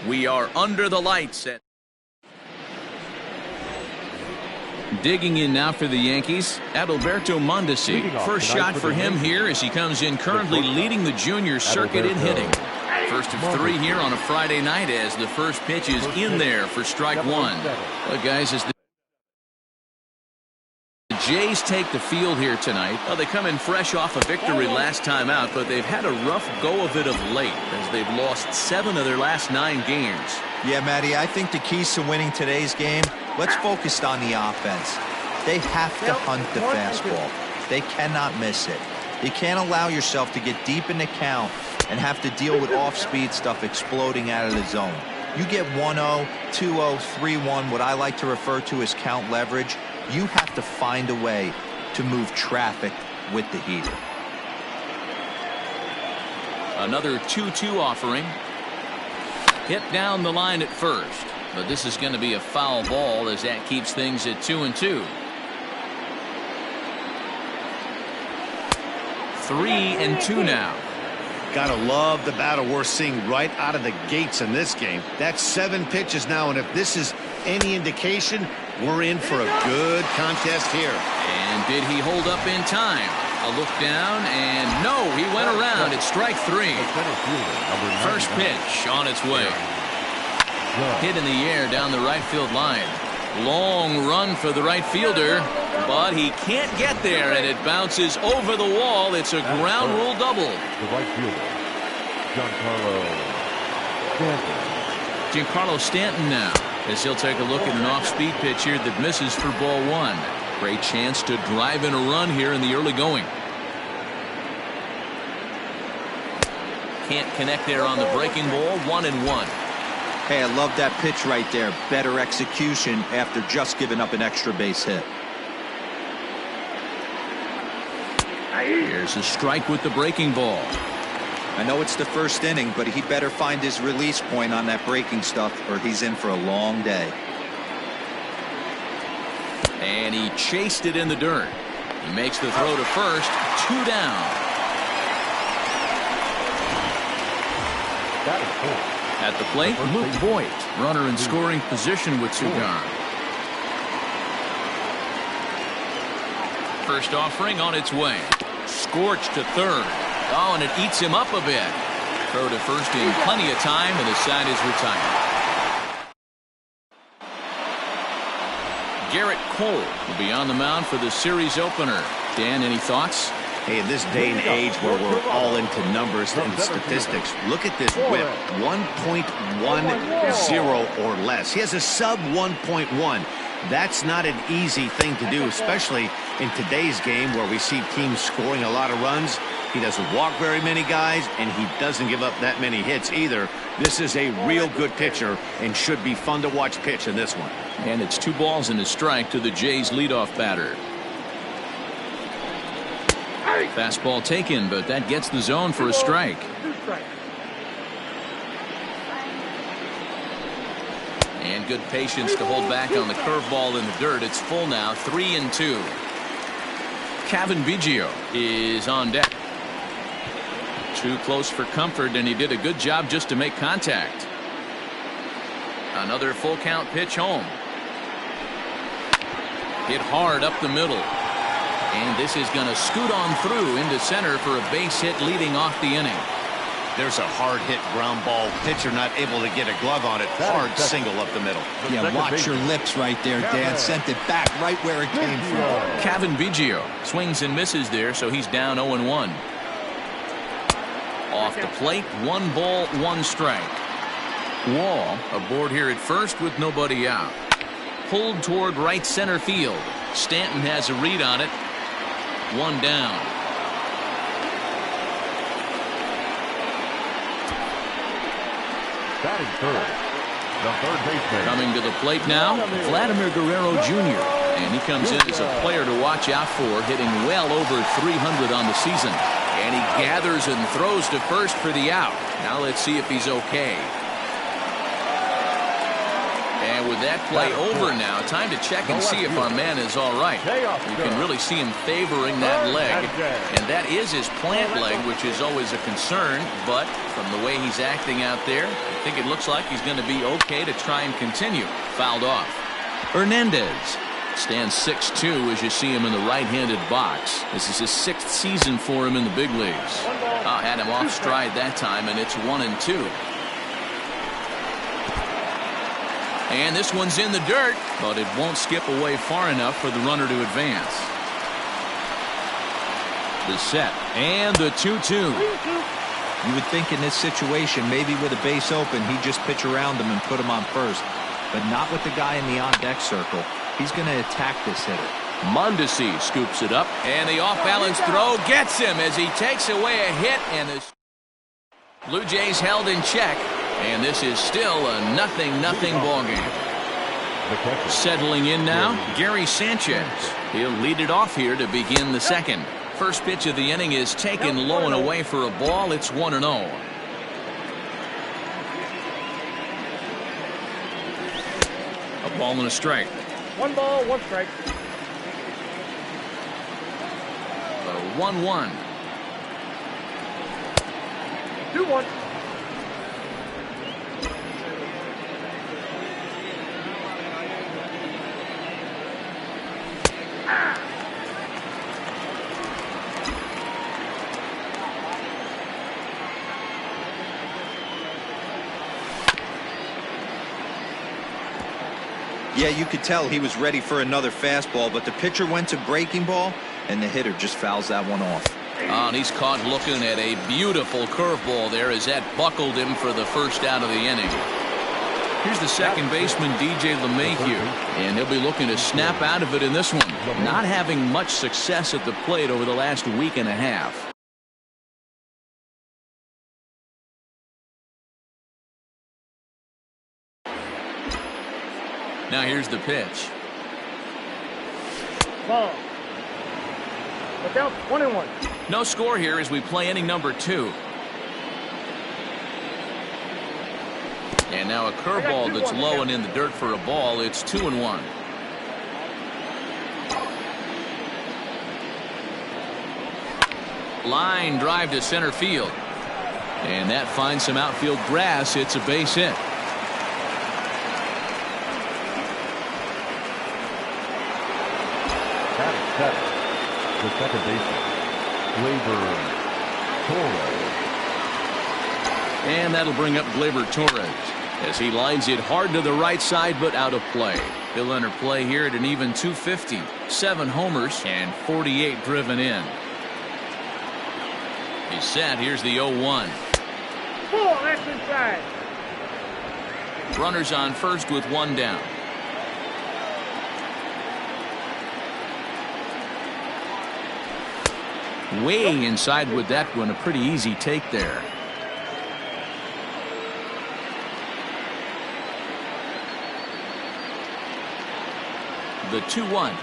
We are under the lights. Digging in now for the Yankees, Adalberto Mondesi. First shot for him here as he comes in currently leading the junior circuit in hitting. First of 3 here on a Friday night as the first pitch is in there for strike 1. Well, guys, as the Jays take the field here tonight, well, they come in fresh off a victory last time out, but they've had a rough go of it of late as they've lost 7 of their last 9 games. Yeah, Matty, I think the keys to winning today's game, let's focus on the offense. They have to hunt the fastball. They cannot miss it. You can't allow yourself to get deep in the count and have to deal with off-speed stuff exploding out of the zone. You get 1-0, 2-0, 3-1, what I like to refer to as count leverage. You have to find a way to move traffic with the heater. Another 2-2 offering. Hit down the line at first, but this is going to be a foul ball as that keeps things at 2-2. 3-2 now. Gotta love the battle we're seeing right out of the gates in this game. That's 7 pitches now, and if this is any indication, we're in for a good contest here. And did he hold up in time? A look down, and no, he went around at strike 3. First pitch on its way. Hit in the air down the right field line. Long run for the right fielder, but he can't get there, and it bounces over the wall. It's a ground rule double. The right fielder, Giancarlo Stanton now, as he'll take a look at an off-speed pitch here that misses for ball 1. Great chance to drive in a run here in the early going. Can't connect there on the breaking ball. 1-1. Hey, I love that pitch right there. Better execution after just giving up an extra base hit. Here's a strike with the breaking ball. I know it's the first inning, but he better find his release point on that breaking stuff or he's in for a long day. And he chased it in the dirt. He makes the throw to first. 2 down. That is cool. At the plate, Luke Voigt, runner in scoring position with 2 gone. First offering on its way. Scorched to third. Oh, and it eats him up a bit. Throw to first in plenty of time, and the side is retired. Garrett Cole will be on the mound for the series opener. Dan, any thoughts? Hey, in this day and age where we're all into numbers and statistics, look at this whip, 1.10 or less. He has a sub 1.1. That's not an easy thing to do, especially in today's game where we see teams scoring a lot of runs. He doesn't walk very many guys, and he doesn't give up that many hits either. This is a real good pitcher and should be fun to watch pitch in this one. And it's 2 balls and a strike to the Jays leadoff batter. Fastball taken, but that gets the zone for a strike. And good patience to hold back on the curveball in the dirt. It's full now, 3-2. Kevin Biggio is on deck. Too close for comfort, and he did a good job just to make contact. Another full count pitch home. Hit hard up the middle. And this is going to scoot on through into center for a base hit leading off the inning. There's a hard hit ground ball. Pitcher not able to get a glove on it. Hard single up the middle. Yeah, watch your lips right there, Dan. Sent it back right where it came from. Kevin Biggio swings and misses there, so he's down 0-1. Off the plate, 1 ball, 1 strike. Wall aboard here at first with nobody out. Pulled toward right center field. Stanton has a read on it. 1 down. Batting third, the third baseman. Coming to the plate now, Vladimir Guerrero Jr. And he comes in as a player to watch out for, hitting well over 300 on the season. And he gathers and throws to first for the out. Now let's see if he's okay. And And with that play over now, time to check and see if our man is all right. You can really see him favoring that leg, and that is his plant leg, which is always a concern. But from the way he's acting out there, I think it looks like he's going to be okay to try and continue. Fouled off. Hernandez stands 6'2" as you see him in the right-handed box. This is his 6th season for him in the big leagues. Had him off stride that time, and it's 1-2. And this one's in the dirt, but it won't skip away far enough for the runner to advance. The set, and the 2-2. You would think in this situation, maybe with a base open, he'd just pitch around him and put him on first. But not with the guy in the on-deck circle. He's going to attack this hitter. Mondesi scoops it up, and the off-balance throw gets him as he takes away a hit, and the Blue Jays held in check, and this is still a 0-0 ball game. Settling in now, Gary Sanchez. He'll lead it off here to begin the second. First pitch of the inning is taken low and away for a ball. It's 1-0. A ball and a strike. 1 ball, 1 strike. 1-1. 2-1. Yeah, you could tell he was ready for another fastball, but the pitcher went to breaking ball, and the hitter just fouls that one off. And he's caught looking at a beautiful curveball there as that buckled him for the first out of the inning. Here's the second baseman, DJ LeMahieu, and he'll be looking to snap out of it in this one. Not having much success at the plate over the last week and a half. Now here's the pitch. Ball. Look out, 1-1. No score here as we play inning number 2. And now a curveball that's low and in the dirt for a ball. It's 2-1. Line drive to center field. And that finds some outfield grass. It's a base hit. The second baseman, Torres. And that'll bring up Gleyber Torres as he lines it hard to the right side, but out of play. He'll enter play here at an even 250. 7 homers and 48 driven in. He's set. Here's the 0-1. Ball, that's inside. Runners on first with 1 down. Way inside with that one. A pretty easy take there. The 2-1.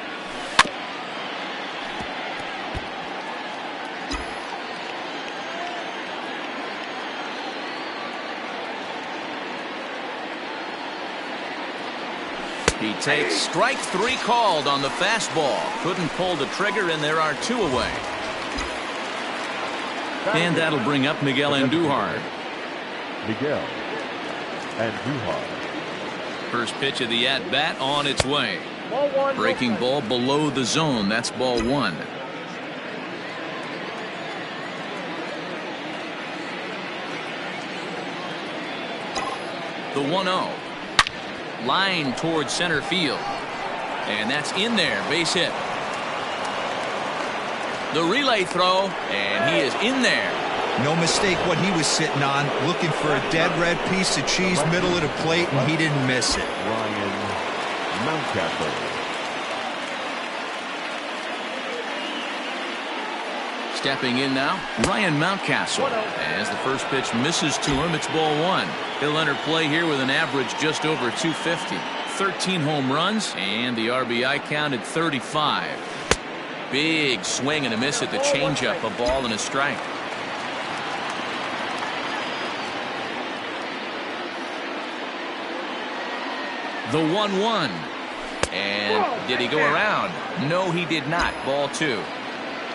He takes strike 3 called on the fastball. Couldn't pull the trigger, and there are 2 away. And that'll bring up Miguel Andujar. Miguel Andujar. First pitch of the at-bat on its way. Ball 1. Breaking ball below the zone. That's ball 1. The 1-0. Line towards center field. And that's in there. Base hit. The relay throw, and he is in there. No mistake what he was sitting on, looking for a dead red piece of cheese middle of the plate, and he didn't miss it. Ryan Mountcastle. Stepping in now, Ryan Mountcastle. As the first pitch misses to him, it's ball 1. He'll enter play here with an average just over 250. 13 home runs, and the RBI count at 35. Big swing and a miss at the changeup, a ball and a strike. The 1-1. And did he go around? No, he did not. Ball 2.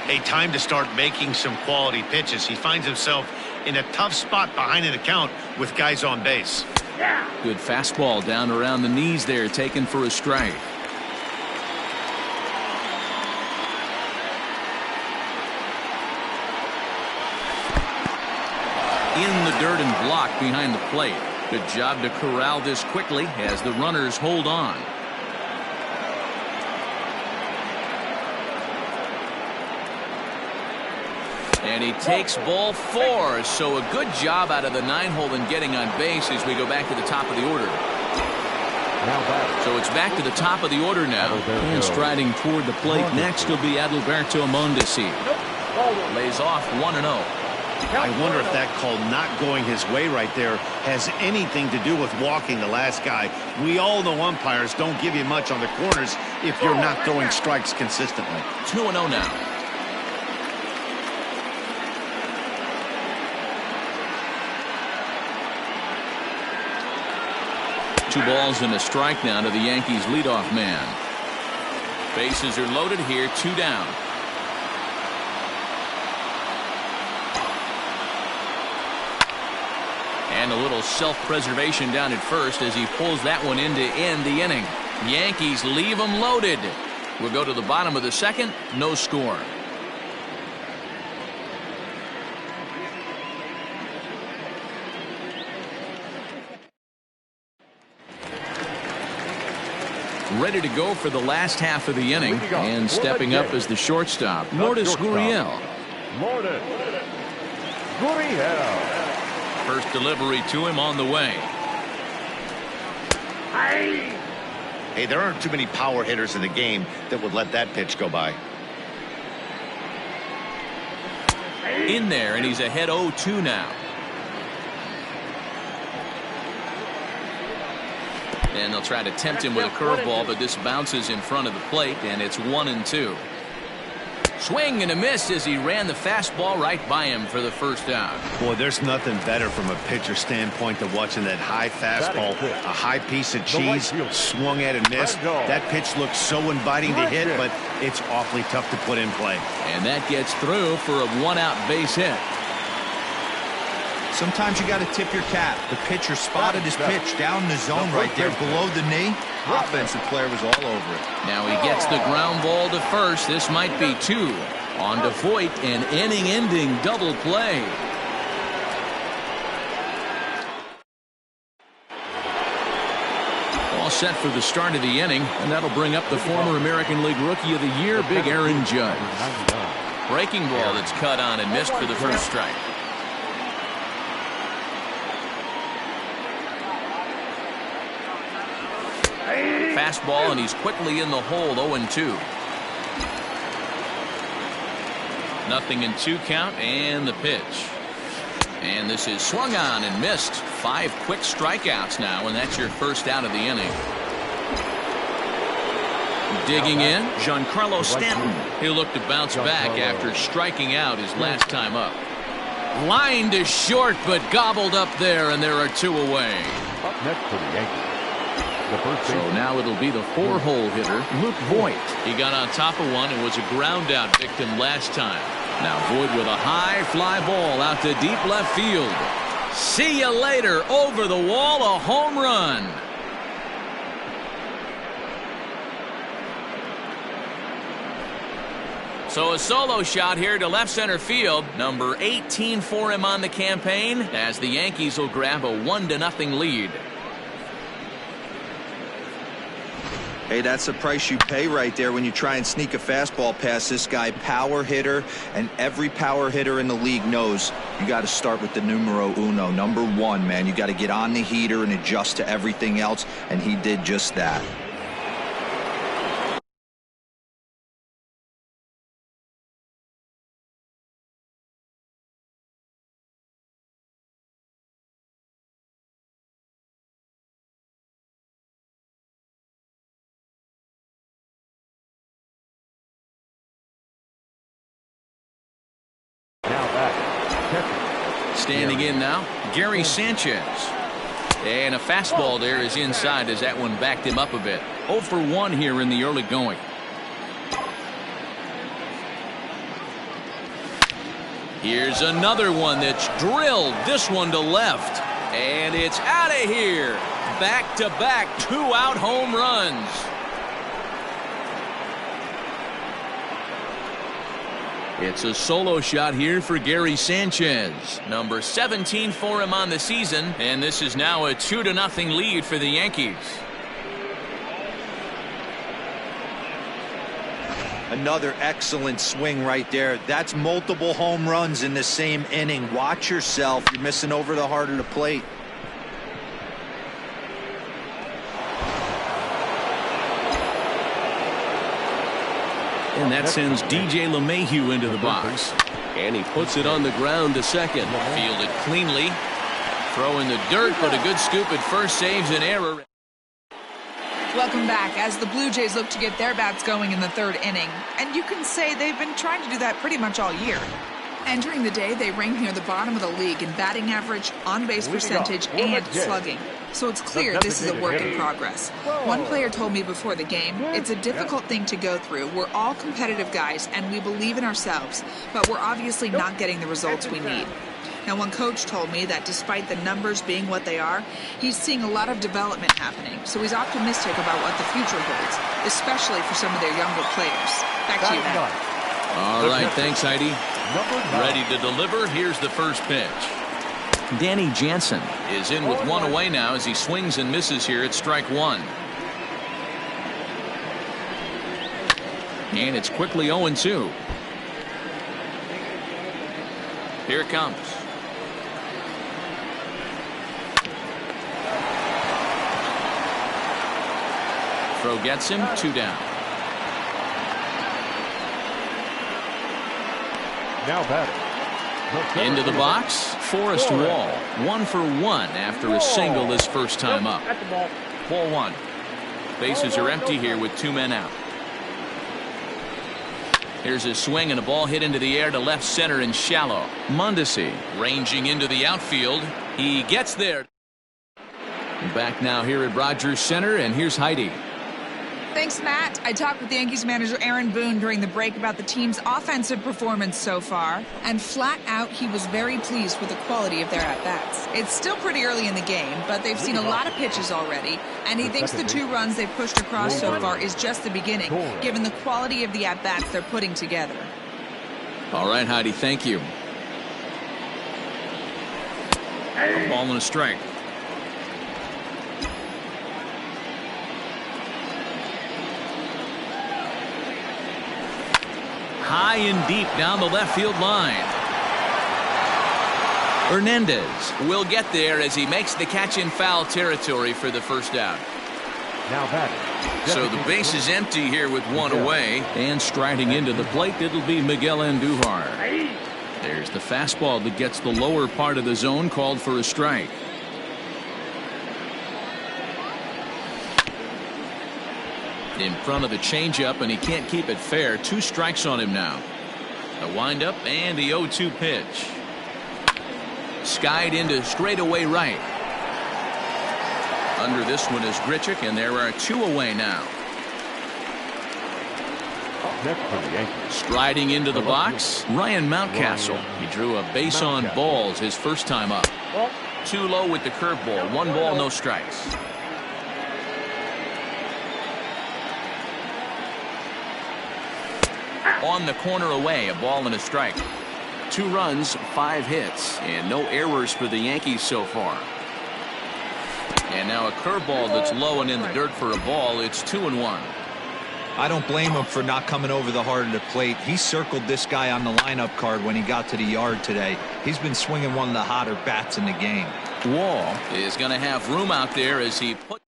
A time to start making some quality pitches. He finds himself in a tough spot behind an account with guys on base. Good fastball down around the knees there, taken for a strike. In the dirt and blocked behind the plate. Good job to corral this quickly as the runners hold on. And he takes ball 4. So a good job out of the 9-hole in getting on base as we go back to the top of the order. So it's back to the top of the order now. And striding toward the plate next will be Adalberto Mondesi. Lays off 1-0. I wonder if that call not going his way right there has anything to do with walking the last guy. We all know umpires don't give you much on the corners if you're not throwing strikes consistently. 2-0 now. Two balls and a strike now to the Yankees leadoff man. Bases are loaded here, 2 down. And a little self-preservation down at first as he pulls that one in to end the inning. Yankees leave them loaded. We'll go to the bottom of the second. No score. Ready to go for the last half of the inning. And stepping up as the shortstop, Lourdes Gurriel. Lourdes Gurriel. First delivery to him on the way. Hey, there aren't too many power hitters in the game that would let that pitch go by. In there, and he's ahead 0-2 now. And they'll try to tempt him with a curveball, but this bounces in front of the plate, and it's 1-2. Swing and a miss as he ran the fastball right by him for the first out. Boy, there's nothing better from a pitcher standpoint than watching that high fastball, a high piece of cheese, swung at and missed. That pitch looks so inviting to hit, but it's awfully tough to put in play. And that gets through for a 1-out base hit. Sometimes you got to tip your cap. The pitcher spotted his pitch down in the zone right there below the knee. Offensive player was all over it. Now he gets the ground ball to first. This might be 2. On to Voit, an inning-ending double play. All set for the start of the inning, and that'll bring up the former American League Rookie of the Year, Big Aaron Judge. Breaking ball that's cut on and missed for the first strike. Fastball, and he's quickly in the hole, 0-2. Nothing in 2 count, and the pitch. And this is swung on and missed. 5 quick strikeouts now, and that's your first out of the inning. Digging in, Giancarlo Stanton. He'll look to bounce back after striking out his last time up. Line to short, but gobbled up there, and there are 2 away. Up next for the Yankees. So now it'll be the 4-hole hitter, Luke Voit. He got on top of one and was a ground-out victim last time. Now Voit with a high fly ball out to deep left field. See you later. Over the wall, a home run. So a solo shot here to left center field. Number 18 for him on the campaign as the Yankees will grab a 1-0 lead. Hey, that's the price you pay right there when you try and sneak a fastball past this guy. Power hitter, and every power hitter in the league knows you got to start with the numero uno, number 1, man. You got to get on the heater and adjust to everything else, and he did just that. Standing in now, Gary Sanchez. And a fastball there is inside as that one backed him up a bit. 0 for 1 here in the early going. Here's another one that's drilled this one to left. And it's out of here. Back-to-back 2-out home runs. It's a solo shot here for Gary Sanchez. Number 17 for him on the season. And this is now a 2-0 lead for the Yankees. Another excellent swing right there. That's multiple home runs in the same inning. Watch yourself. You're missing over the heart of the plate. And that sends DJ LeMahieu into the box. And he puts it on the ground to second. Fielded cleanly. Throw in the dirt, but a good scoop at first saves an error. Welcome back as the Blue Jays look to get their bats going in the third inning. And you can say they've been trying to do that pretty much all year. Entering the day, they rank near the bottom of the league in batting average, on-base percentage, and slugging. So it's clear this is a work in progress. One player told me before the game, it's a difficult thing to go through. We're all competitive guys, and we believe in ourselves, but we're obviously not getting the results we need. Now, one coach told me that despite the numbers being what they are, he's seeing a lot of development happening. So he's optimistic about what the future holds, especially for some of their younger players. Back to you, Matt. All right, thanks, Heidi. Ready to deliver. Here's the first pitch. Danny Jansen is in with one away now as he swings and misses here at strike one. And it's quickly 0-2. Here it comes. Throw gets him, 2 down. Now batting. Into the box, Forrest Wall. 1 for 1 after a single his first time up. Ball 1. Bases are empty here with 2 men out. Here's a swing and a ball hit into the air to left center and shallow. Mondesi ranging into the outfield. He gets there. Back now here at Rogers Center, and here's Heidi. Thanks, Matt. I talked with Yankees manager Aaron Boone during the break about the team's offensive performance so far, and flat out he was very pleased with the quality of their at-bats. It's still pretty early in the game, but they've seen a lot of pitches already, and he thinks the 2 runs they've pushed across so far is just the beginning, given the quality of the at-bats they're putting together. All right, Heidi, thank you. A ball and a strike. High and deep down the left field line. Hernandez will get there as he makes the catch in foul territory for the first out. Now batting. So the base is empty here with 1 away, and striding into the plate, it'll be Miguel Andujar. There's the fastball that gets the lower part of the zone, called for a strike. In front of the changeup, and he can't keep it fair. 2 strikes on him now. A windup and the 0-2 pitch. Skied into straightaway right. Under this one is Grichuk, and there are 2 away now. Next for the Yankees. Striding into the box, Ryan Mountcastle. He drew a base on balls his first time up. Too low with the curveball. 1 ball, no strikes. On the corner away, a ball and a strike. 2 runs, 5 hits, and no errors for the Yankees so far. And now a curveball that's low and in the dirt for a ball. It's 2-1. I don't blame him for not coming over the heart of the plate. He circled this guy on the lineup card when he got to the yard today. He's been swinging one of the hotter bats in the game. Wall is going to have room out there as he put.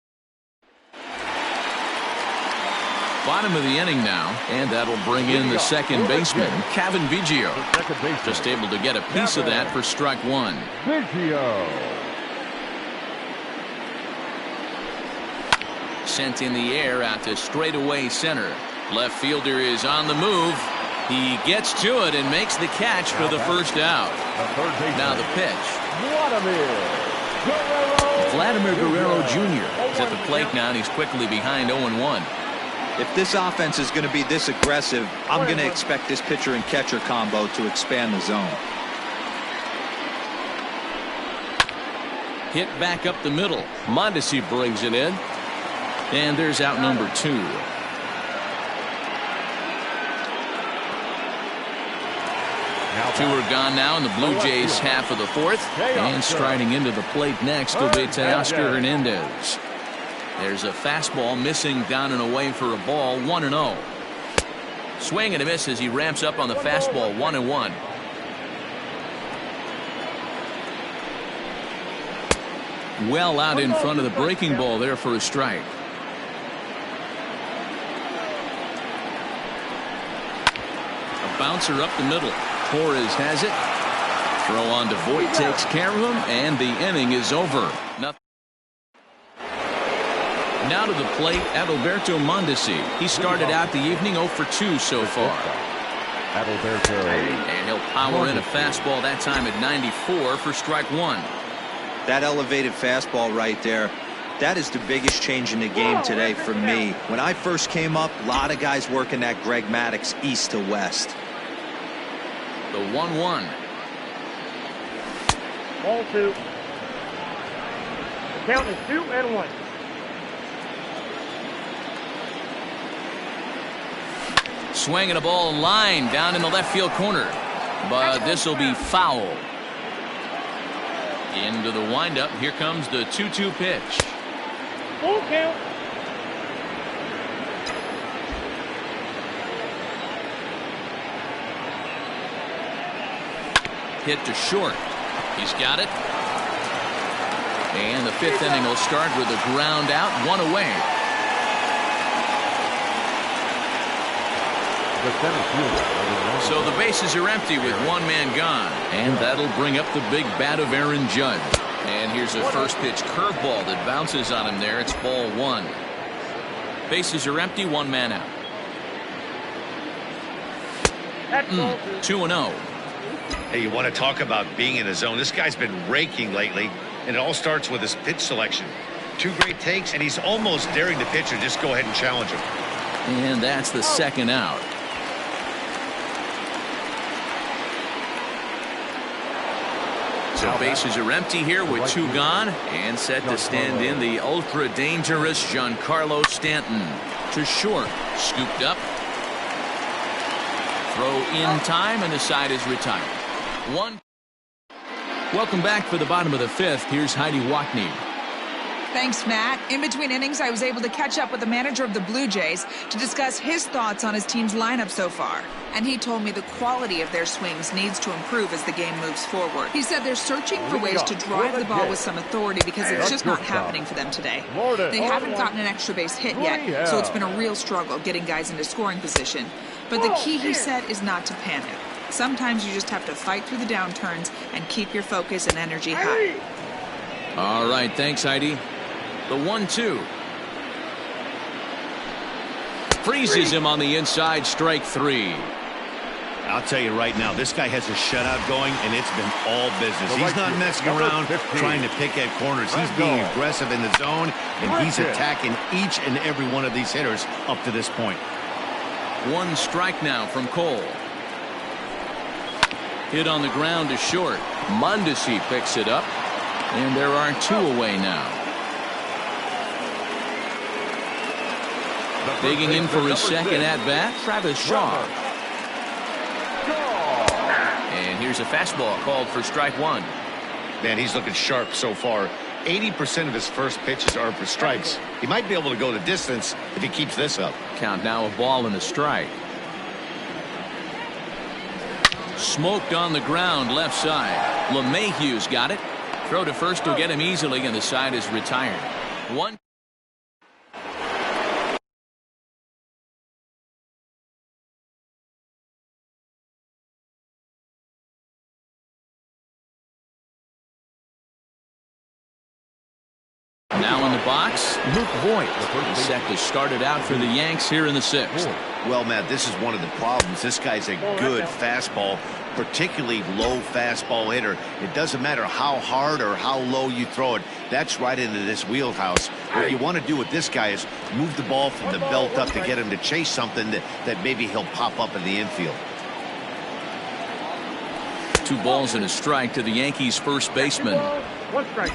Bottom of the inning now, and that'll bring in the second baseman, Kevin Biggio. Just able to get a piece of that for strike 1. Biggio. Sent in the air out to straightaway center. Left fielder is on the move. He gets to it and makes the catch for the first out. Now the pitch. Vladimir Guerrero Jr. is at the plate now, and he's quickly behind 0-1. If this offense is going to be this aggressive, I'm going to expect this pitcher and catcher combo to expand the zone. Hit back up the middle. Mondesi brings it in. And there's out number 2. Two are gone now in the Blue Jays half of the 4th. And striding into the plate next will be Teoscar Hernandez. There's a fastball missing down and away for a ball, 1-0. Swing and a miss as he ramps up on the fastball, 1-1. Well out in front of the breaking ball there for a strike. A bouncer up the middle. Torres has it. Throw on to Voit takes care of him, and the inning is over. Nothing. Now to the plate, Adalberto Mondesi. He started out the evening 0 for 2 so far. Adalberto. And he'll power in a fastball that time at 94 for strike 1. That elevated fastball right there, that is the biggest change in the game today for me. When I first came up, a lot of guys working that Greg Maddux east to west. The 1-1. Ball 2. The count is 2-1. Swinging a ball line down in the left field corner. But this will be foul. Into the windup. Here comes the 2-2 pitch. Full count. Hit to short. He's got it. And the 5th inning will start with a ground out, 1 away. So the bases are empty with 1 man gone. And that'll bring up the big bat of Aaron Judge. And here's a first pitch curveball that bounces on him there. It's ball 1. Bases are empty, 1 man out. 2-0. Hey, you want to talk about being in a zone? This guy's been raking lately, and it all starts with his pitch selection. 2 great takes, and he's almost daring the pitcher just go ahead and challenge him. And that's the 2nd out. So bases are empty here with 2 gone, and set to stand in the ultra dangerous Giancarlo Stanton. To short, scooped up. Throw in time, and the side is retired. 1. Welcome back for the bottom of the 5th. Here's Heidi Watney. Thanks, Matt. In between innings, I was able to catch up with the manager of the Blue Jays to discuss his thoughts on his team's lineup so far. And he told me the quality of their swings needs to improve as the game moves forward. He said they're searching for ways to drive the ball with some authority because it's just not happening for them today. They haven't gotten an extra base hit yet, so it's been a real struggle getting guys into scoring position. But the key, he said, is not to panic. Sometimes you just have to fight through the downturns and keep your focus and energy high. All right, thanks, Heidi. The 1-2. Freezes him on the inside, strike 3. I'll tell you right now, this guy has a shutout going, and it's been all business. He's not messing around trying to pick at corners. He's being aggressive in the zone, and he's attacking each and every one of these hitters up to this point. 1 strike now from Cole. Hit on the ground to short. Mondesi picks it up, and there are 2 away now. Digging in for his 2nd at-bat, Travis Shaw. And here's a fastball called for strike 1. Man, he's looking sharp so far. 80% of his first pitches are for strikes. He might be able to go the distance if he keeps this up. Count now, a ball and a strike. Smoked on the ground left side. LeMahieu's got it. Throw to first will get him easily, and the side is retired. 1. Now in the box, Luke Voigt. He's set to start it out for the Yanks here in the 6th. Well, Matt, this is one of the problems. This guy's a good fastball, particularly low fastball hitter. It doesn't matter how hard or how low you throw it. That's right into this wheelhouse. What you want to do with this guy is move the ball from the belt up to get him to chase something that maybe he'll pop up in the infield. 2 balls and a strike to the Yankees first baseman. 1 strike.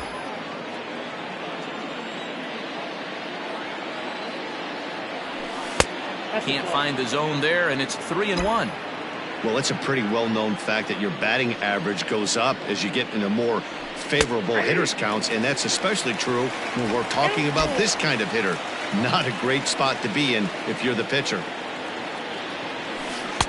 Can't find the zone there, and it's 3-1. Well, it's a pretty well-known fact that your batting average goes up as you get into more favorable hitters counts, and that's especially true when we're talking about this kind of hitter. Not a great spot to be in if you're the pitcher.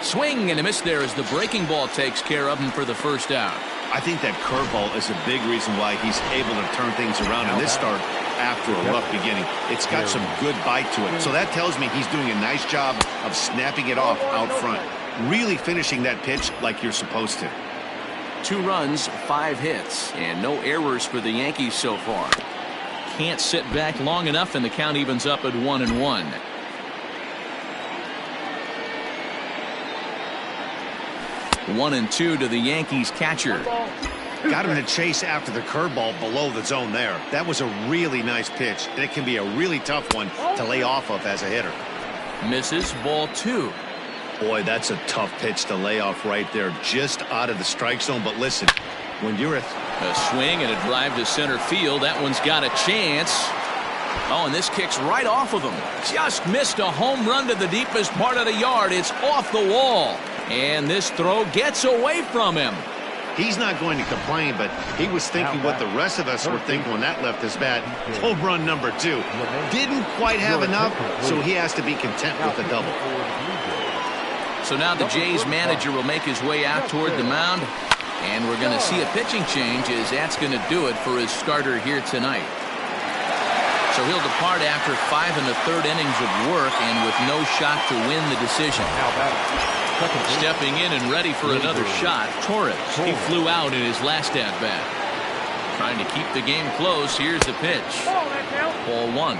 Swing and a miss there as the breaking ball takes care of him for the first out. I think that curveball is a big reason why he's able to turn things around in this start after a rough beginning. It's got some good bite to it, so that tells me he's doing a nice job of snapping it off out front. Really finishing that pitch like you're supposed to. 2 runs, 5 hits, and no errors for the Yankees so far. Can't sit back long enough, and the count evens up at 1-1. One and 2 to the Yankees catcher. Got him to chase after the curveball below the zone there. That was a really nice pitch, and it can be a really tough one to lay off of as a hitter. Misses, ball 2. Boy, that's a tough pitch to lay off right there, just out of the strike zone. But listen, when you're a swing and a drive to center field, that one's got a chance. Oh, and this kicks right off of him. Just missed a home run to the deepest part of the yard. It's off the wall. And this throw gets away from him. He's not going to complain, but he was thinking what the rest of us were thinking when that left his bat. Home run number 2. Didn't quite have enough, so he has to be content with the double. So now the Jays manager will make his way out toward the mound, and we're going to see a pitching change as that's going to do it for his starter here tonight. So he'll depart after 5 1/3 innings of work and with no shot to win the decision. Stepping in and ready for another shot, Torres. He flew out in his last at-bat. Trying to keep the game close. Here's the pitch. Ball 1.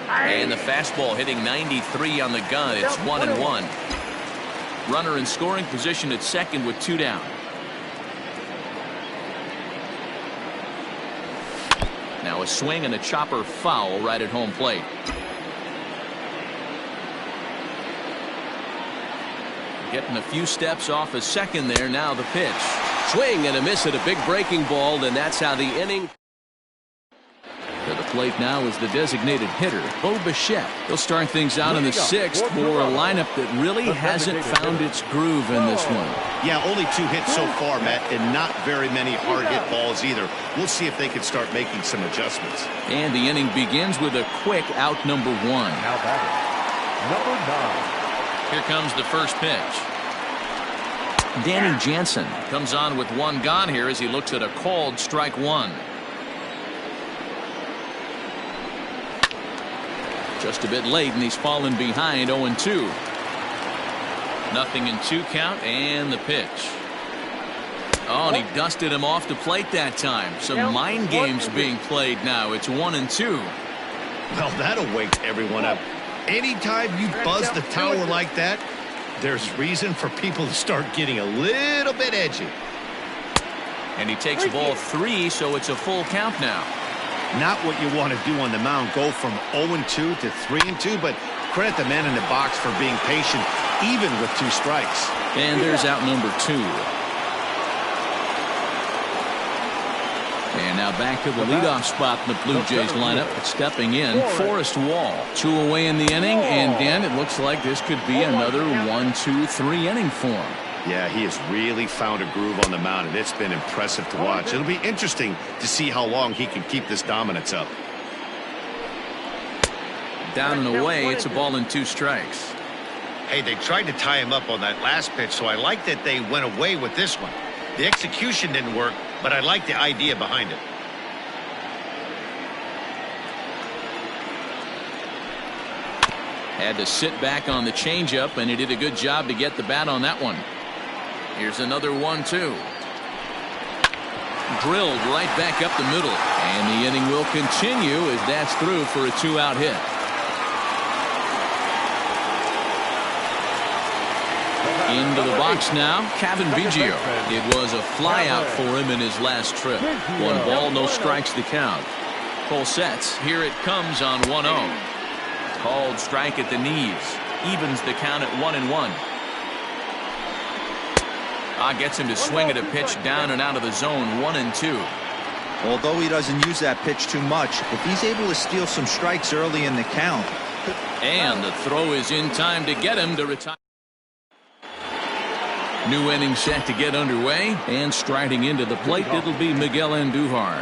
And the fastball hitting 93 on the gun. It's 1-1. Runner in scoring position at second with 2 down. Now a swing and a chopper foul right at home plate. Getting a few steps off a second there. Now the pitch. Swing and a miss at a big breaking ball, and that's how the inning. To the plate now is the designated hitter, Bo Bichette. He'll start things out in the 6th for a lineup that really hasn't found its groove in this one. Yeah, only 2 hits so far, Matt, and not very many hard hit balls either. We'll see if they can start making some adjustments. And the inning begins with a quick out number 1. Now batting, number 9. Here comes the first pitch. Danny Jansen comes on with 1 gone here as he looks at a called strike 1. Just a bit late, and he's fallen behind 0-2. Nothing in 2 count, and the pitch. Oh, and he dusted him off the plate that time. Some mind games being played now. It's 1-2. Well, that'll wake everyone up. Anytime you buzz the tower like that, there's reason for people to start getting a little bit edgy. And he takes ball 3, so it's a full count now. Not what you want to do on the mound, go from 0-2 to 3-2, but credit the man in the box for being patient, even with 2 strikes. And there's out number 2. And now back to the leadoff spot in the Blue Jays lineup. Stepping in, Forrest Wall. 2 away in the inning, and Dan, it looks like this could be another 1-2-3 inning for him. Yeah, he has really found a groove on the mound, and it's been impressive to watch. It'll be interesting to see how long he can keep this dominance up. Down and away, it's a ball and 2 strikes. Hey, they tried to tie him up on that last pitch, so I like that they went away with this one. The execution didn't work, but I like the idea behind it. Had to sit back on the changeup, and he did a good job to get the bat on that one. Here's another 1-2. Drilled right back up the middle, and the inning will continue as that's through for a 2-out hit. Into the box now, Kevin Biggio. It was a flyout for him in his last trip. 1 ball, no strikes to count. Full sets. Here it comes on 1-0. Called strike at the knees. Evens the count at 1-1. Gets him to swing at a pitch down and out of the zone. 1-2. Although he doesn't use that pitch too much, if he's able to steal some strikes early in the count. And the throw is in time to get him to retire. New inning set to get underway, and striding into the plate, it'll be Miguel Andujar.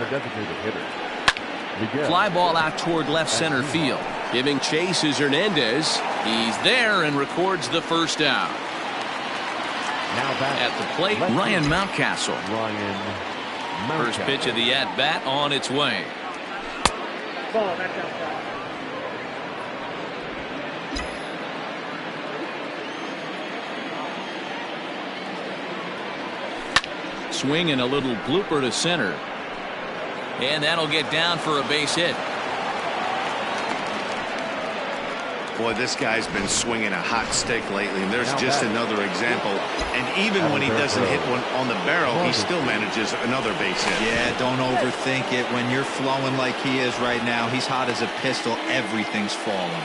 Fly ball out toward left center field. Giving chase is Hernandez. He's there and records the first out. At the plate, Ryan Mountcastle. First pitch of the at-bat on its way. Ball, that's outside. Swing and a little blooper to center. And that'll get down for a base hit. Boy, this guy's been swinging a hot stick lately, and there's just another example. And even when he doesn't hit one on the barrel, he still manages another base hit. Yeah, don't overthink it. When you're flowing like he is right now, he's hot as a pistol. Everything's falling.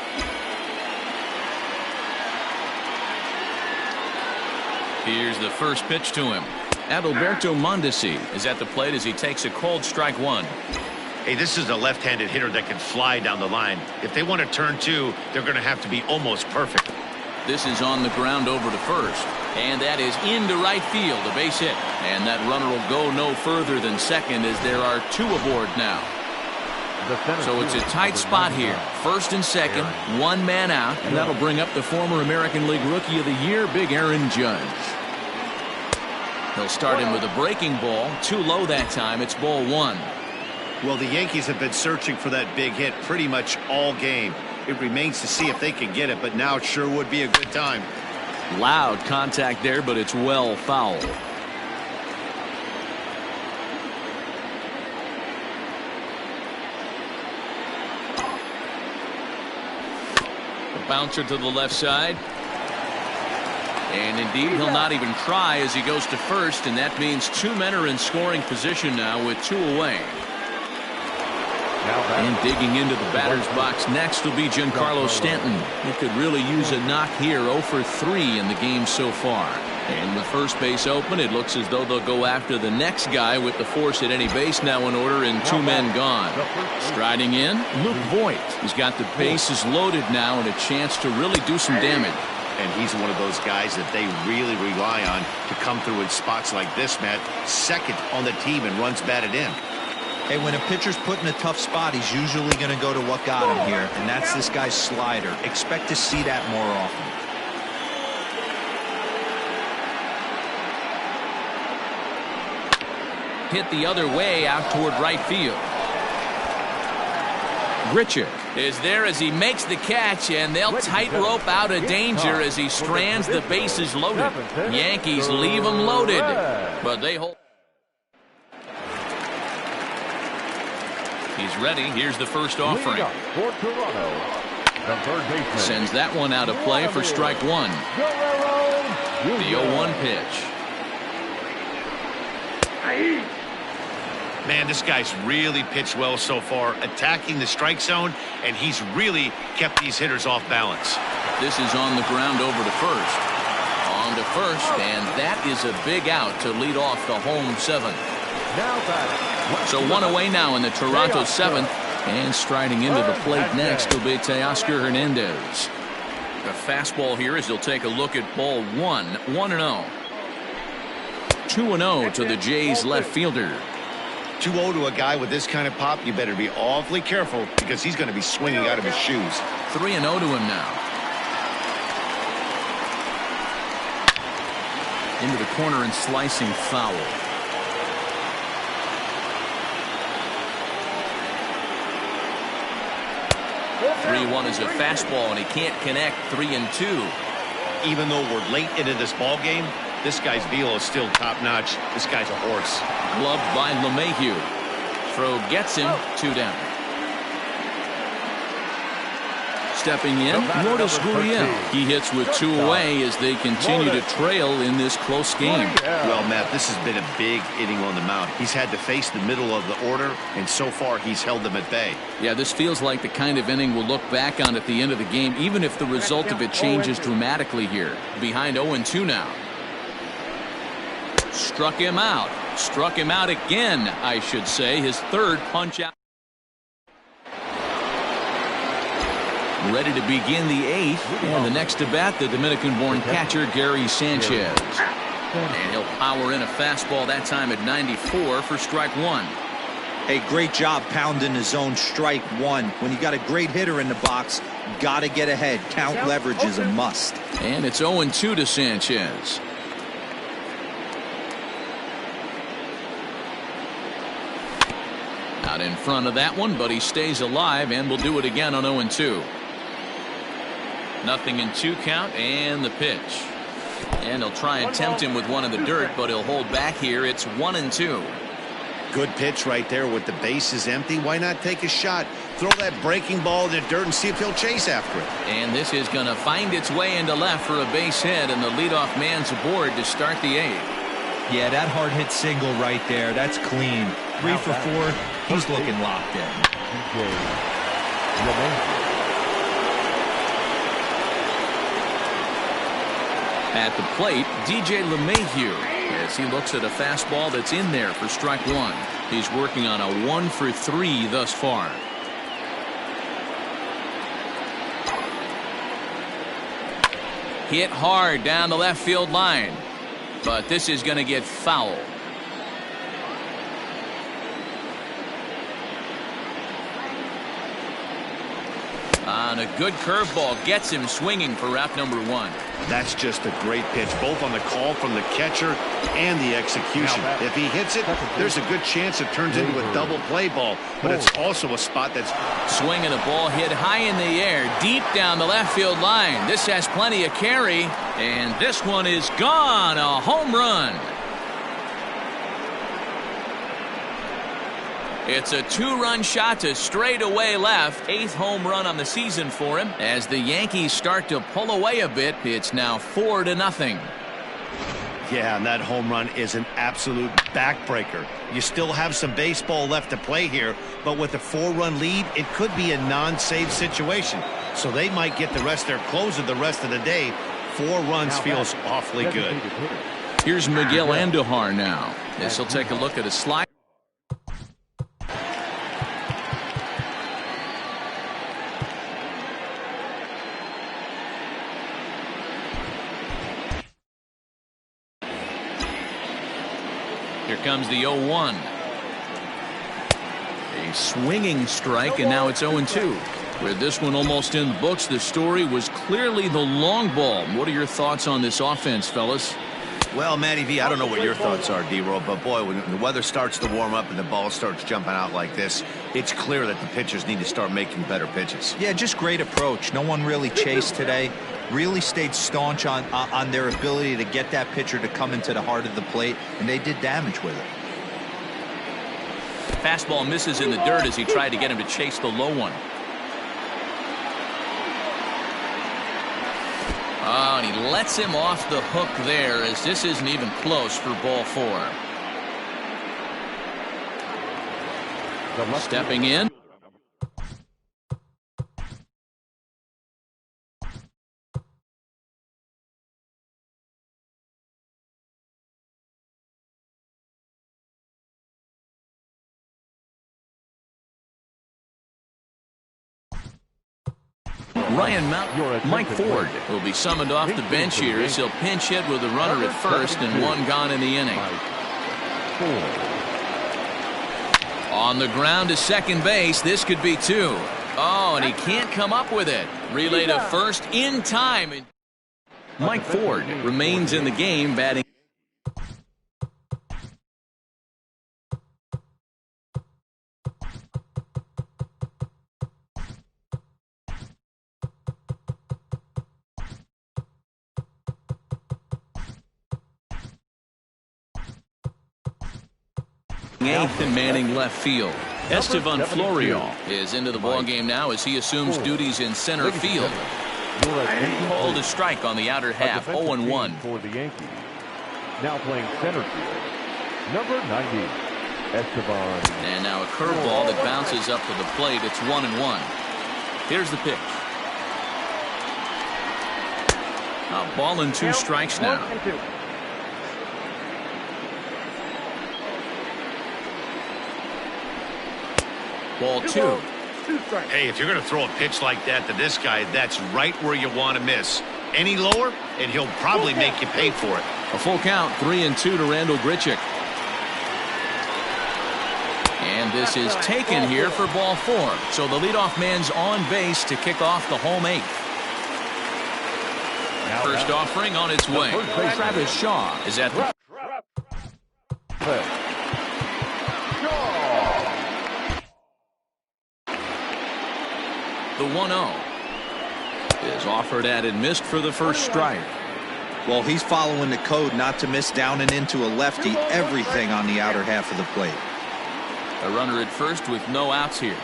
Here's the first pitch to him. Adalberto Mondesi is at the plate as he takes a cold strike 1. Hey, this is a left-handed hitter that can fly down the line. If they want to turn 2, they're going to have to be almost perfect. This is on the ground over to first. And that is into right field, a base hit. And that runner will go no further than second as there are 2 aboard now. So it's a tight spot here. First and second, 1 man out. And that'll bring up the former American League Rookie of the Year, Big Aaron Judge. He'll start him with a breaking ball. Too low that time. It's ball 1. Well, the Yankees have been searching for that big hit pretty much all game. It remains to see if they can get it, but now it sure would be a good time. Loud contact there, but it's well foul. The bouncer to the left side. And indeed, he'll not even try as he goes to first, and that means 2 men are in scoring position now with 2 away. And digging into the batter's box next will be Giancarlo Stanton. He could really use a knock here. 0 for 3 in the game so far. And with first base open, it looks as though they'll go after the next guy with the force at any base now in order and 2 men gone. Striding in, Luke Voigt. He's got the bases loaded now and a chance to really do some damage. And he's one of those guys that they really rely on to come through in spots like this, Matt. Second on the team and runs batted in. Hey, when a pitcher's put in a tough spot, he's usually going to go to what got him here, and that's this guy's slider. Expect to see that more often. Hit the other way out toward right field. Richard is there as he makes the catch, and they'll tightrope out of danger as he strands the bases loaded. Yankees leave them loaded, but they hold. He's ready. Here's the first offering. Sends that one out of play for strike 1. The 0-1 pitch. Man, this guy's really pitched well so far, attacking the strike zone, and he's really kept these hitters off balance. This is on the ground over to first. On to first, and that is a big out to lead off the home 7th. So 1 away now in the Toronto 7th, and striding into the plate next will be Teoscar Hernandez. The fastball here as he'll take a look at ball 1, 1-0. 2-0 to the Jays left fielder. 2-0 to a guy with this kind of pop, you better be awfully careful because he's going to be swinging out of his shoes. 3-0 to him now. Into the corner and slicing foul. 3-1 is a fastball, and he can't connect. 3-2. Even though we're late into this ball game, this guy's velo is still top-notch. This guy's a horse. Gloved by LeMahieu. Throw gets him. 2 down. Stepping in, Lourdes Gurriel. He hits with 2 away as they continue to trail in this close game. Well, Matt, this has been a big inning on the mound. He's had to face the middle of the order, and so far he's held them at bay. Yeah, this feels like the kind of inning we'll look back on at the end of the game, even if the result of it changes dramatically here. Behind 0-2 now. Struck him out. Struck him out again, I should say. His 3rd punch out. Ready to begin the 8th, and the next to bat, the Dominican-born catcher Gary Sanchez. And he'll power in a fastball that time at 94 for strike 1. Hey, great job pounding the zone. Strike 1. When you got a great hitter in the box, got to get ahead. Count leverage is a must. And it's 0-2 to Sanchez. Out in front of that one, but he stays alive and will do it again on 0-2. 0-2 count, and the pitch. And he'll try and tempt him with one in the dirt, but he'll hold back here. It's 1-2. Good pitch right there with the bases empty. Why not take a shot? Throw that breaking ball in the dirt and see if he'll chase after it. And this is going to find its way into left for a base hit, and the leadoff man's aboard to start the 8th. Yeah, that hard hit single right there. That's clean. 3 for 4. He's looking locked in. At the plate, DJ LeMahieu, as he looks at a fastball that's in there for strike 1. He's working on a 1 for 3 thus far. Hit hard down the left field line, but this is going to get foul. On a good curveball, gets him swinging for out number 1. That's just a great pitch, both on the call from the catcher and the execution. If he hits it, there's a good chance it turns into a double play ball, but it's also a spot that's swinging a ball hit high in the air, deep down the left field line. This has plenty of carry, and this one is gone. A home run. It's a 2-run shot to straightaway left. 8th home run on the season for him. As the Yankees start to pull away a bit, it's now 4-0. Yeah, and that home run is an absolute backbreaker. You still have some baseball left to play here, but with a 4-run lead, it could be a non-save situation. So they might get the rest of their closer the rest of the day. 4 runs feels awfully good. Here's Miguel Andujar now. This will take a look at a slide. Here comes the 0-1. A swinging strike, and now it's 0-2. With this one almost in the books, the story was clearly the long ball. What are your thoughts on this offense, fellas? Well, Matty V, I don't know what your thoughts are, D-Roll, but boy, when the weather starts to warm up and the ball starts jumping out like this, it's clear that the pitchers need to start making better pitches. Yeah, just great approach. No one really chased today. Really stayed staunch on their ability to get that pitcher to come into the heart of the plate, and they did damage with it. Fastball misses in the dirt as he tried to get him to chase the low one. Oh, and he lets him off the hook there, as this isn't even close for ball 4. Stepping in. Ryan Mount, Mike Ford will be summoned off the bench here as he'll pinch hit with a runner at first and 1 gone in the inning. On the ground to second base, this could be 2. Oh, and he can't come up with it. Relay to first in time. Mike Ford remains in the game, batting eighth and manning left field. Estevan Florial is into the ballgame now as he assumes duties in center field. Hold a strike on the outer half, 0-1. For the Yankees. Now playing center field, number 90, Estevan. And now a curveball that bounces up to the plate. It's 1-1. Here's the pitch. A ball and 2 strikes now. Ball 2. Hey, if you're going to throw a pitch like that to this guy, that's right where you want to miss. Any lower, and he'll probably make you pay for it. A full count, 3-2 to Randall Grichuk. And this is taken here for ball 4. So the leadoff man's on base to kick off the home 8th. First offering on its way. Travis Shaw is at the... The 1-0 is offered at and missed for the first strike. Well, he's following the code not to miss down and into a lefty. Everything on the outer half of the plate. A runner at first with no outs here.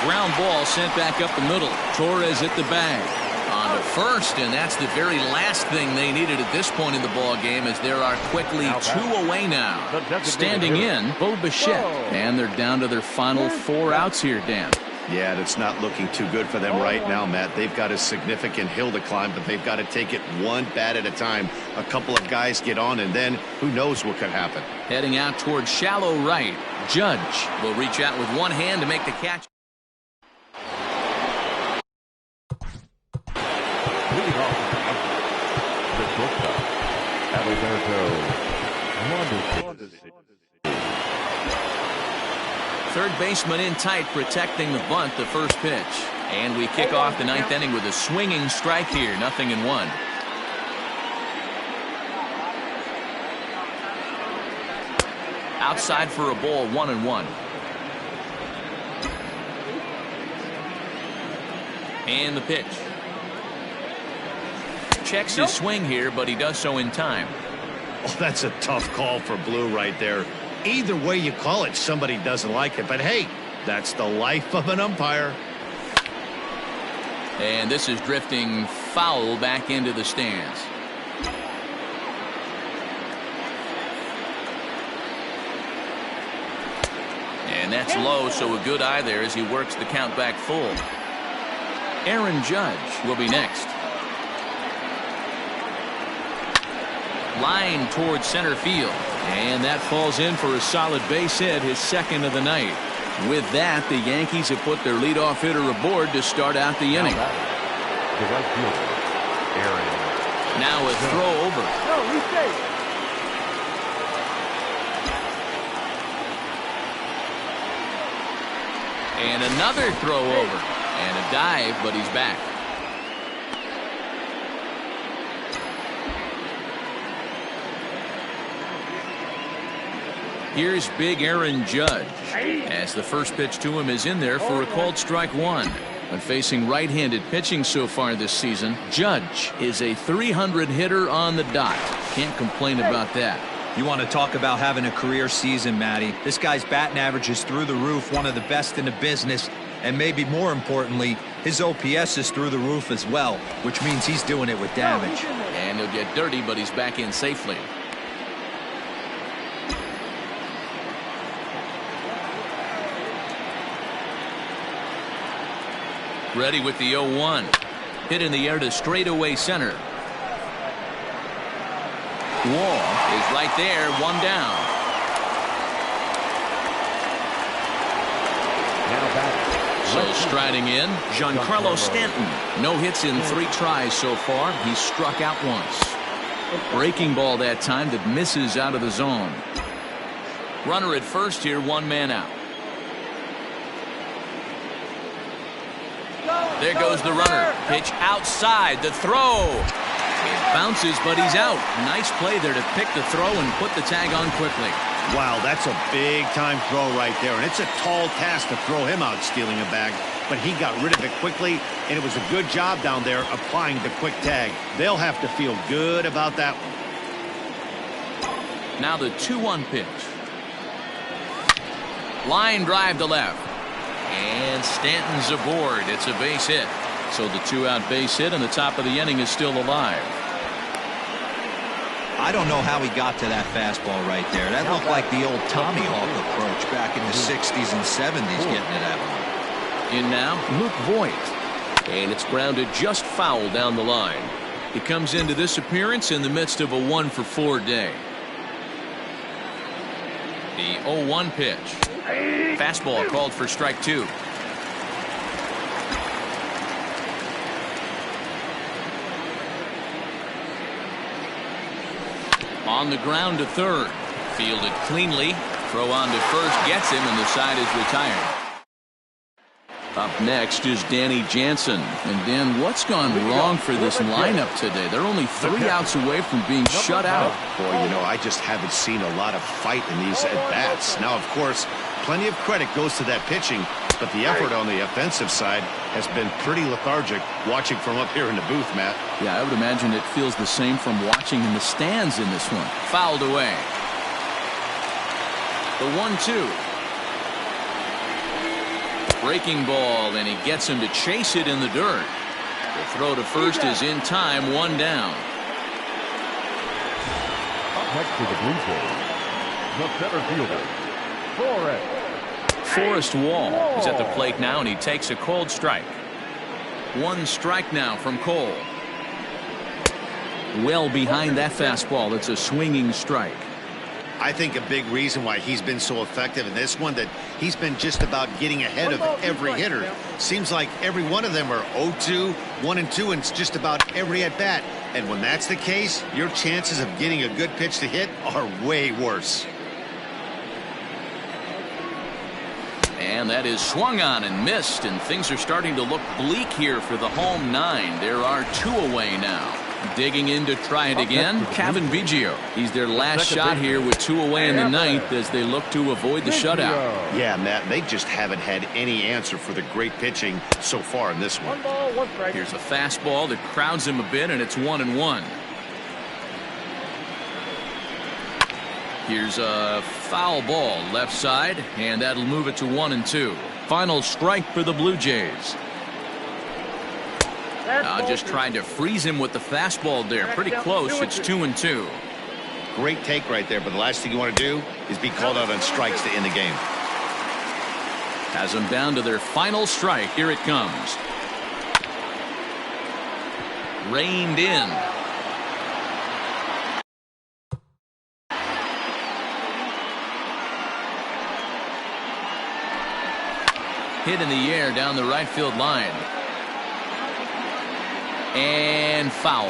Ground ball sent back up the middle. Torres at the bag. On to first, and that's the very last thing they needed at this point in the ball game, as there are quickly 2 away now. Standing in, Bo Bichette, and they're down to their final 4 outs here, Dan. Yeah, that's not looking too good for them right now, Matt. They've got a significant hill to climb, but they've got to take it one bat at a time. A couple of guys get on, and then who knows what could happen. Heading out towards shallow right. Judge will reach out with one hand to make the catch. Third baseman in tight, protecting the bunt, the first pitch. And we kick off the 9th inning with a swinging strike here, 0-1. Outside for a ball, 1-1. And the pitch. Checks his swing here, but he does so in time. Oh, that's a tough call for Blue right there. Either way you call it, somebody doesn't like it. But hey, that's the life of an umpire. And this is drifting foul back into the stands. And that's low, so a good eye there as he works the count back full. Aaron Judge will be next. Line towards center field. And that falls in for a solid base hit, his second of the night. With that, the Yankees have put their leadoff hitter aboard to start out the inning. Now a throw over. And another throw over. And a dive, but he's back. Here's big Aaron Judge, as the first pitch to him is in there for a called strike 1. When facing right-handed pitching so far this season, Judge is a .300 hitter on the dot. Can't complain about that. You want to talk about having a career season, Matty. This guy's batting average is through the roof, one of the best in the business, and maybe more importantly, his OPS is through the roof as well, which means he's doing it with damage. And he'll get dirty, but he's back in safely. Ready with the 0-1. Hit in the air to straightaway center. Wall is right there, 1 down. So striding in, Giancarlo Stanton. No hits in 3 tries so far. He's struck out once. Breaking ball that time that misses out of the zone. Runner at first here, 1 man out. There goes the runner. Pitch outside. The throw. It bounces, but he's out. Nice play there to pick the throw and put the tag on quickly. Wow, that's a big-time throw right there. And it's a tall task to throw him out stealing a bag. But he got rid of it quickly, and it was a good job down there applying the quick tag. They'll have to feel good about that one. Now the 2-1 pitch. Line drive to left. And Stanton's aboard. It's a base hit. So the 2-out base hit and the top of the inning is still alive. I don't know how he got to that fastball right there. That looked like the old Tommy Hawk approach back in the 60s and 70s getting to that one. In now, Luke Voigt. And it's grounded just foul down the line. He comes into this appearance in the midst of a 1-for-4 day. The 0-1 pitch. Fastball called for strike 2. On the ground to third. Fielded cleanly. Throw on to first gets him, and the side is retired. Up next is Danny Jansen. And Dan, what's gone wrong for this lineup today? They're only 3 outs away from being shut out. Boy, you know, I just haven't seen a lot of fight in these at-bats. Now, of course, plenty of credit goes to that pitching, but the effort on the offensive side has been pretty lethargic watching from up here in the booth, Matt. Yeah, I would imagine it feels the same from watching in the stands in this one. Fouled away. The 1-2. Breaking ball, and he gets him to chase it in the dirt. The throw to first is in time, 1 down. Up next to the Blue Jays, the center fielder, Forrest Wall is at the plate now, and he takes a cold strike. 1 strike now from Cole. Well behind that fastball. It's a swinging strike. I think a big reason why he's been so effective in this one, that he's been just about getting ahead of every hitter. Seems like every one of them are 0-2, 1-2, and it's just about every at-bat. And when that's the case, your chances of getting a good pitch to hit are way worse. And that is swung on and missed, and things are starting to look bleak here for the home 9. There are 2 away now. Digging in to try it again, Kevin Biggio. He's their last shot here with 2 away in the 9th as they look to avoid the shutout. Yeah, Matt, they just haven't had any answer for the great pitching so far in this one. Here's a fastball that crowds him a bit, and it's 1-1. Here's a foul ball left side, and that'll move it to 1-2. Final strike for the Blue Jays. Just trying to freeze him with the fastball there. Pretty close. It's 2-2. Great take right there, but the last thing you want to do is be called out on strikes to end the game. Has them down to their final strike. Here it comes. Reined in. Hit in the air down the right field line. And foul.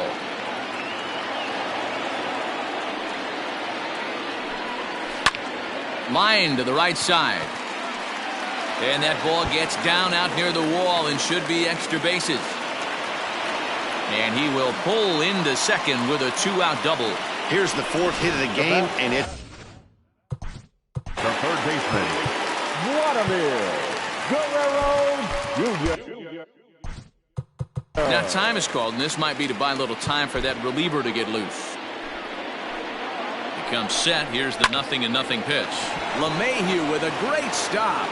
Line to the right side. And that ball gets down out near the wall and should be extra bases. And he will pull into second with a 2-out double. Here's the 4th hit of the game, and it... The third baseman, Vladimir Guerrero Jr. Now time is called, and this might be to buy a little time for that reliever to get loose. He comes set. Here's the 0-0 pitch. LeMahieu with a great stop.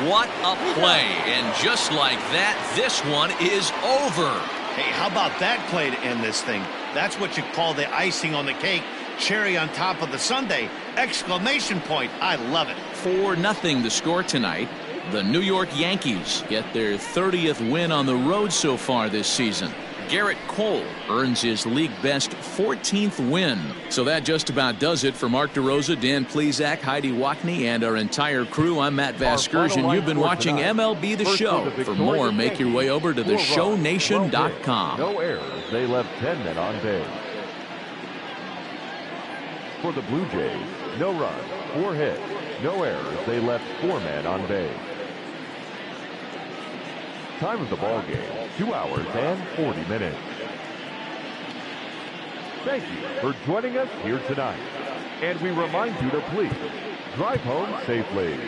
What a play. And just like that, this one is over. Hey, how about that play to end this thing? That's what you call the icing on the cake. Cherry on top of the sundae. Exclamation point. I love it. 4-0 the score tonight. The New York Yankees get their 30th win on the road so far this season. Garrett Cole earns his league-best 14th win. So that just about does it for Mark DeRosa, Dan Plesac, Heidi Wackney, and our entire crew. I'm Matt Vasgersian. You've been watching MLB The Show. For more, make your way over to theshownation.com. No errors. They left 10 men on base. For the Blue Jays, no runs, 4 hits, no errors. They left 4 men on base. Time of the ball game, 2 hours and 40 minutes. Thank you for joining us here tonight. And we remind you to please drive home safely.